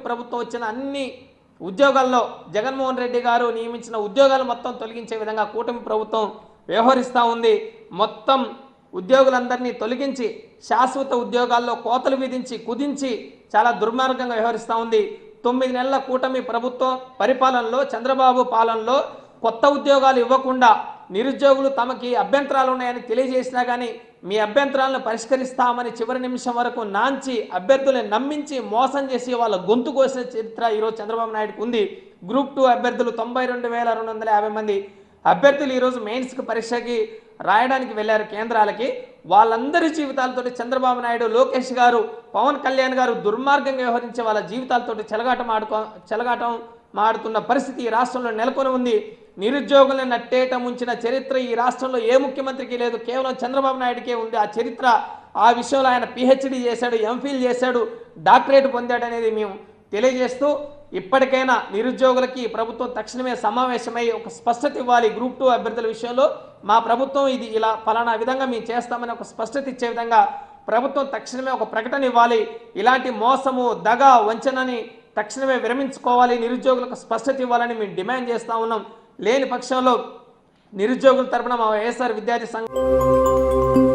ప్రభుత్వం వచ్చిన అన్ని ఉద్యోగాల్లో జగన్మోహన్ రెడ్డి గారు నియమించిన ఉద్యోగాలు మొత్తం తొలగించే విధంగా కూటమి ప్రభుత్వం వ్యవహరిస్తూ ఉంది. మొత్తం ఉద్యోగులందరినీ తొలగించి శాశ్వత ఉద్యోగాల్లో కోతలు విధించి కుదించి చాలా దుర్మార్గంగా వ్యవహరిస్తూ ఉంది. 9 నెలల కూటమి ప్రభుత్వం పరిపాలనలో, చంద్రబాబు పాలనలో కొత్త ఉద్యోగాలు ఇవ్వకుండా నిరుద్యోగులు తమకి అభ్యంతరాలు ఉన్నాయని తెలియజేసినా కానీ మీ అభ్యంతరాలను పరిష్కరిస్తామని చివరి నిమిషం వరకు నాంచి అభ్యర్థులను నమ్మించి మోసం చేసి వాళ్ళ గొంతు కోసిన చరిత్ర ఈరోజు చంద్రబాబు నాయుడుకు ఉంది. గ్రూప్ 2 అభ్యర్థులు 92,250 మంది అభ్యర్థులు ఈరోజు మెయిన్స్కి పరీక్షకి రాయడానికి వెళ్ళారు కేంద్రాలకి. వాళ్ళందరి జీవితాలతో చంద్రబాబు నాయుడు, లోకేష్ గారు, పవన్ కళ్యాణ్ గారు దుర్మార్గంగా వ్యవహరించే వాళ్ళ జీవితాలతో చెలగాటం మాడుతున్న పరిస్థితి ఈ రాష్ట్రంలో నెలకొని ఉంది. నిరుద్యోగులను నట్టేట ముంచిన చరిత్ర ఈ రాష్ట్రంలో ఏ ముఖ్యమంత్రికి లేదు, కేవలం చంద్రబాబు నాయుడికే ఉంది ఆ చరిత్ర. ఆ విషయంలో ఆయన PhD చేశాడు, MPhil చేశాడు, డాక్టరేట్ పొందాడు అనేది మేము తెలియజేస్తూ ఇప్పటికైనా నిరుద్యోగులకి ప్రభుత్వం తక్షణమే సమావేశమై ఒక స్పష్టత ఇవ్వాలి. గ్రూప్ 2 అభ్యర్థుల విషయంలో మా ప్రభుత్వం ఇది ఇలా ఫలానా విధంగా మేము చేస్తామని ఒక స్పష్టత ఇచ్చే విధంగా ప్రభుత్వం తక్షణమే ఒక ప్రకటన ఇవ్వాలి. ఇలాంటి మోసము, దగ, వంచనని తక్షణమే విరమించుకోవాలి, నిరుద్యోగులకు స్పష్టత ఇవ్వాలని మేము డిమాండ్ చేస్తూ ఉన్నాం. లేని పక్షంలో నిరుద్యోగుల తరపున మా వైఎస్ఆర్ విద్యార్థి సంఘం